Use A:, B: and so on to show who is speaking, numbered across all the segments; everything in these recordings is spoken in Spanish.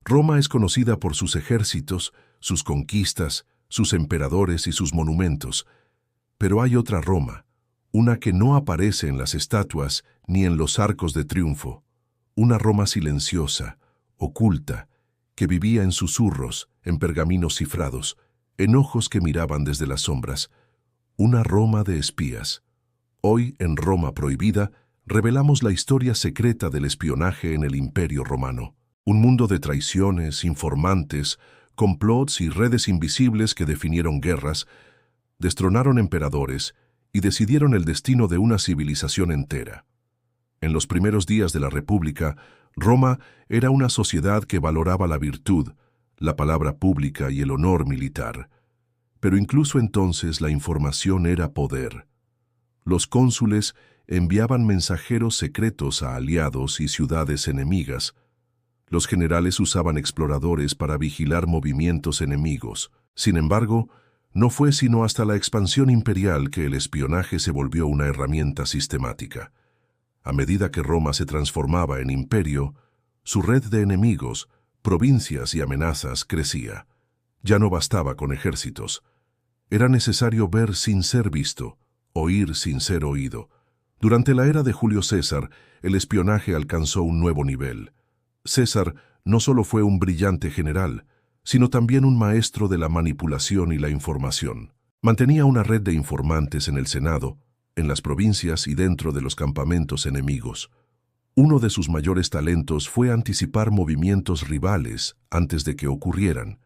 A: Roma es conocida por sus ejércitos, sus conquistas, sus emperadores y sus monumentos. Pero hay otra Roma, una que no aparece en las estatuas ni en los arcos de triunfo. Una Roma silenciosa, oculta, que vivía en susurros, en pergaminos cifrados, en ojos que miraban desde las sombras. Una Roma de espías. Hoy, en Roma Prohibida, revelamos la historia secreta del espionaje en el Imperio Romano. Un mundo de traiciones, informantes, complots y redes invisibles que definieron guerras, destronaron emperadores y decidieron el destino de una civilización entera. En los primeros días de la República, Roma era una sociedad que valoraba la virtud, la palabra pública y el honor militar. Pero incluso entonces la información era poder. Los cónsules enviaban mensajeros secretos a aliados y ciudades enemigas. Los generales usaban exploradores para vigilar movimientos enemigos. Sin embargo, no fue sino hasta la expansión imperial que el espionaje se volvió una herramienta sistemática. A medida que Roma se transformaba en imperio, su red de enemigos, provincias y amenazas crecía. Ya no bastaba con ejércitos. Era necesario ver sin ser visto, oír sin ser oído. Durante la era de Julio César, el espionaje alcanzó un nuevo nivel. César no solo fue un brillante general, sino también un maestro de la manipulación y la información. Mantenía una red de informantes en el Senado, en las provincias y dentro de los campamentos enemigos. Uno de sus mayores talentos fue anticipar movimientos rivales antes de que ocurrieran.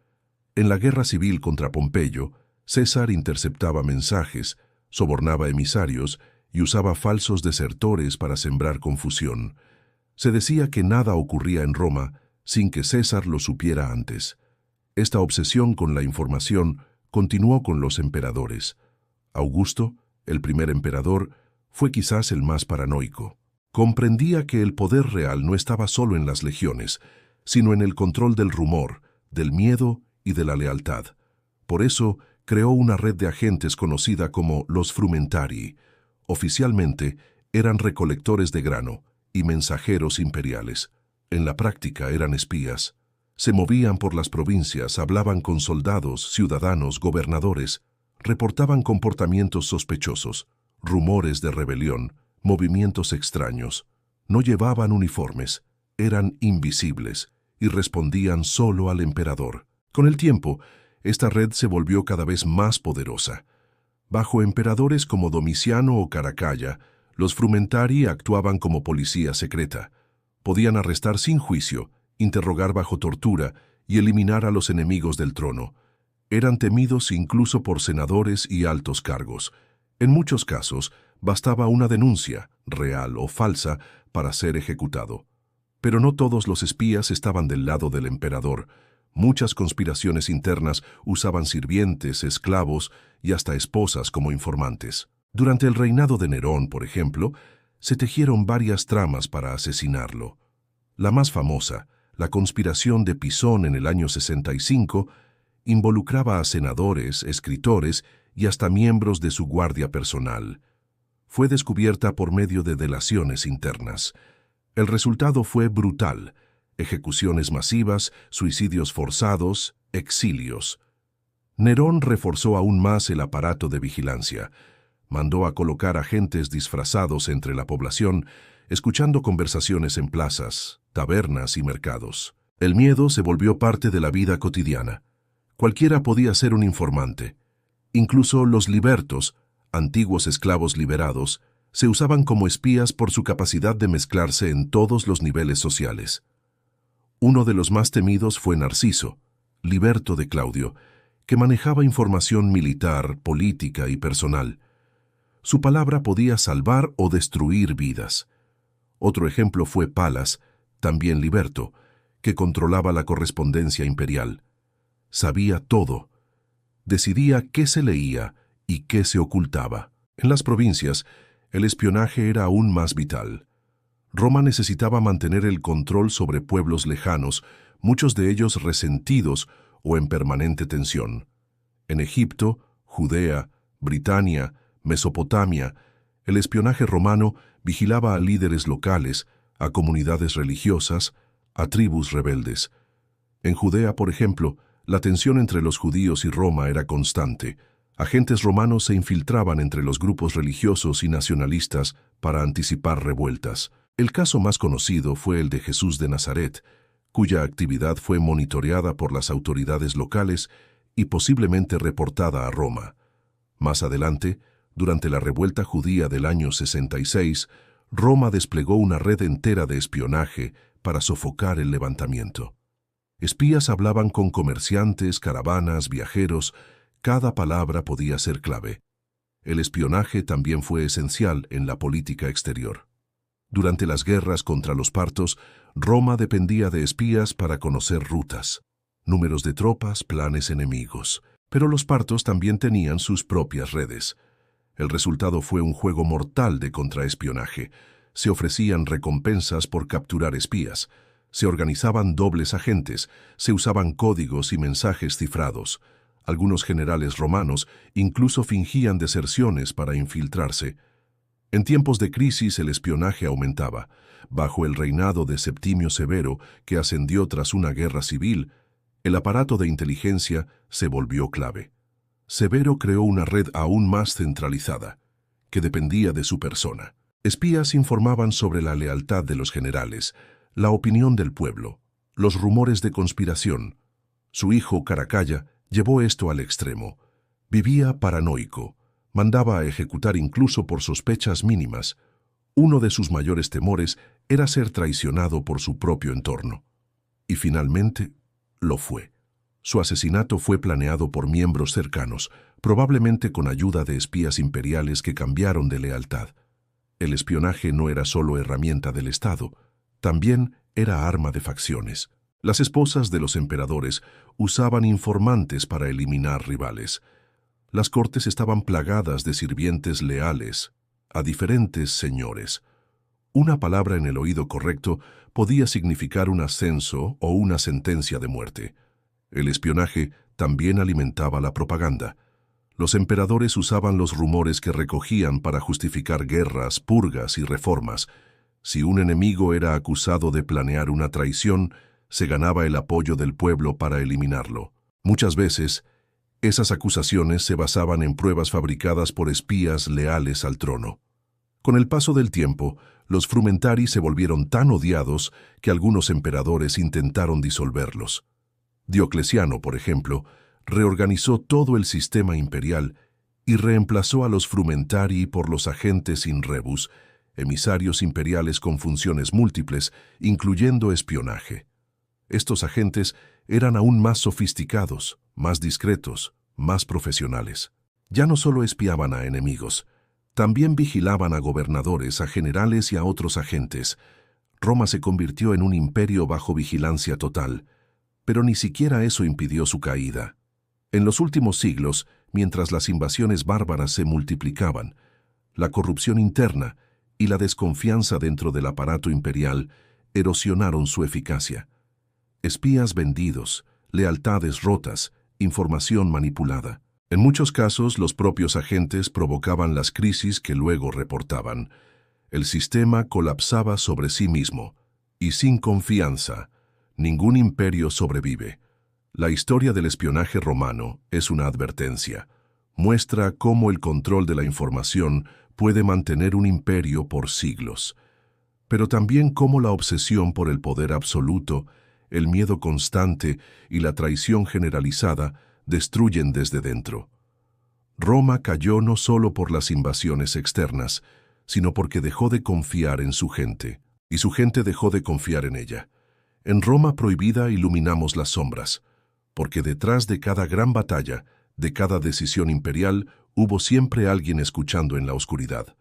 A: En la guerra civil contra Pompeyo, César interceptaba mensajes, sobornaba emisarios y usaba falsos desertores para sembrar confusión. Se decía que nada ocurría en Roma sin que César lo supiera antes. Esta obsesión con la información continuó con los emperadores. Augusto, el primer emperador, fue quizás el más paranoico. Comprendía que el poder real no estaba solo en las legiones, sino en el control del rumor, del miedo y de la lealtad. Por eso creó una red de agentes conocida como los frumentarii. Oficialmente eran recolectores de grano y mensajeros imperiales. En la práctica eran espías. Se movían por las provincias, hablaban con soldados, ciudadanos, gobernadores, reportaban comportamientos sospechosos, rumores de rebelión, movimientos extraños. No llevaban uniformes, eran invisibles y respondían solo al emperador. Con el tiempo, esta red se volvió cada vez más poderosa. Bajo emperadores como Domiciano o Caracalla, los frumentarii actuaban como policía secreta. Podían arrestar sin juicio, interrogar bajo tortura y eliminar a los enemigos del trono. Eran temidos incluso por senadores y altos cargos. En muchos casos, bastaba una denuncia, real o falsa, para ser ejecutado. Pero no todos los espías estaban del lado del emperador. Muchas conspiraciones internas usaban sirvientes, esclavos y hasta esposas como informantes. Durante el reinado de Nerón, por ejemplo, se tejieron varias tramas para asesinarlo. La más famosa, la conspiración de Pisón en el año 65, involucraba a senadores, escritores y hasta miembros de su guardia personal. Fue descubierta por medio de delaciones internas. El resultado fue brutal: ejecuciones masivas, suicidios forzados, exilios. Nerón reforzó aún más el aparato de vigilancia. Mandó a colocar agentes disfrazados entre la población, escuchando conversaciones en plazas, tabernas y mercados. El miedo se volvió parte de la vida cotidiana. Cualquiera podía ser un informante. Incluso los libertos, antiguos esclavos liberados, se usaban como espías por su capacidad de mezclarse en todos los niveles sociales. Uno de los más temidos fue Narciso, liberto de Claudio, que manejaba información militar, política y personal. Su palabra podía salvar o destruir vidas. Otro ejemplo fue Palas, también liberto, que controlaba la correspondencia imperial. Sabía todo. Decidía qué se leía y qué se ocultaba. En las provincias, el espionaje era aún más vital. Roma necesitaba mantener el control sobre pueblos lejanos, muchos de ellos resentidos o en permanente tensión. En Egipto, Judea, Britania, Mesopotamia, el espionaje romano vigilaba a líderes locales, a comunidades religiosas, a tribus rebeldes. En Judea, por ejemplo, la tensión entre los judíos y Roma era constante. Agentes romanos se infiltraban entre los grupos religiosos y nacionalistas para anticipar revueltas. El caso más conocido fue el de Jesús de Nazaret, cuya actividad fue monitoreada por las autoridades locales y posiblemente reportada a Roma. Más adelante, durante la revuelta judía del año 66, Roma desplegó una red entera de espionaje para sofocar el levantamiento. Espías hablaban con comerciantes, caravanas, viajeros. Cada palabra podía ser clave. El espionaje también fue esencial en la política exterior. Durante las guerras contra los partos, Roma dependía de espías para conocer rutas, números de tropas, planes enemigos. Pero los partos también tenían sus propias redes. El resultado fue un juego mortal de contraespionaje. Se ofrecían recompensas por capturar espías. Se organizaban dobles agentes, se usaban códigos y mensajes cifrados. Algunos generales romanos incluso fingían deserciones para infiltrarse. En tiempos de crisis el espionaje aumentaba. Bajo el reinado de Septimio Severo, que ascendió tras una guerra civil, el aparato de inteligencia se volvió clave. Severo creó una red aún más centralizada, que dependía de su persona. Espías informaban sobre la lealtad de los generales, la opinión del pueblo, los rumores de conspiración. Su hijo, Caracalla, llevó esto al extremo. Vivía paranoico, mandaba a ejecutar incluso por sospechas mínimas. Uno de sus mayores temores era ser traicionado por su propio entorno. Y finalmente, lo fue. Su asesinato fue planeado por miembros cercanos, probablemente con ayuda de espías imperiales que cambiaron de lealtad. El espionaje no era solo herramienta del Estado, también era arma de facciones. Las esposas de los emperadores usaban informantes para eliminar rivales. Las cortes estaban plagadas de sirvientes leales a diferentes señores. Una palabra en el oído correcto podía significar un ascenso o una sentencia de muerte. El espionaje también alimentaba la propaganda. Los emperadores usaban los rumores que recogían para justificar guerras, purgas y reformas. Si un enemigo era acusado de planear una traición, se ganaba el apoyo del pueblo para eliminarlo. Muchas veces, esas acusaciones se basaban en pruebas fabricadas por espías leales al trono. Con el paso del tiempo, los frumentari se volvieron tan odiados que algunos emperadores intentaron disolverlos. Diocleciano, por ejemplo, reorganizó todo el sistema imperial y reemplazó a los frumentari por los agentes in rebus, emisarios imperiales con funciones múltiples, incluyendo espionaje. Estos agentes eran aún más sofisticados, más discretos, más profesionales. Ya no solo espiaban a enemigos, también vigilaban a gobernadores, a generales y a otros agentes. Roma se convirtió en un imperio bajo vigilancia total, pero ni siquiera eso impidió su caída. En los últimos siglos, mientras las invasiones bárbaras se multiplicaban, la corrupción interna y la desconfianza dentro del aparato imperial erosionaron su eficacia. Espías vendidos, lealtades rotas, información manipulada. En muchos casos, los propios agentes provocaban las crisis que luego reportaban. El sistema colapsaba sobre sí mismo, y sin confianza, ningún imperio sobrevive. La historia del espionaje romano es una advertencia. Muestra cómo el control de la información puede mantener un imperio por siglos, pero también cómo la obsesión por el poder absoluto, el miedo constante y la traición generalizada destruyen desde dentro. Roma cayó no solo por las invasiones externas, sino porque dejó de confiar en su gente, y su gente dejó de confiar en ella. En Roma prohibida iluminamos las sombras, porque detrás de cada gran batalla, de cada decisión imperial, hubo siempre alguien escuchando en la oscuridad.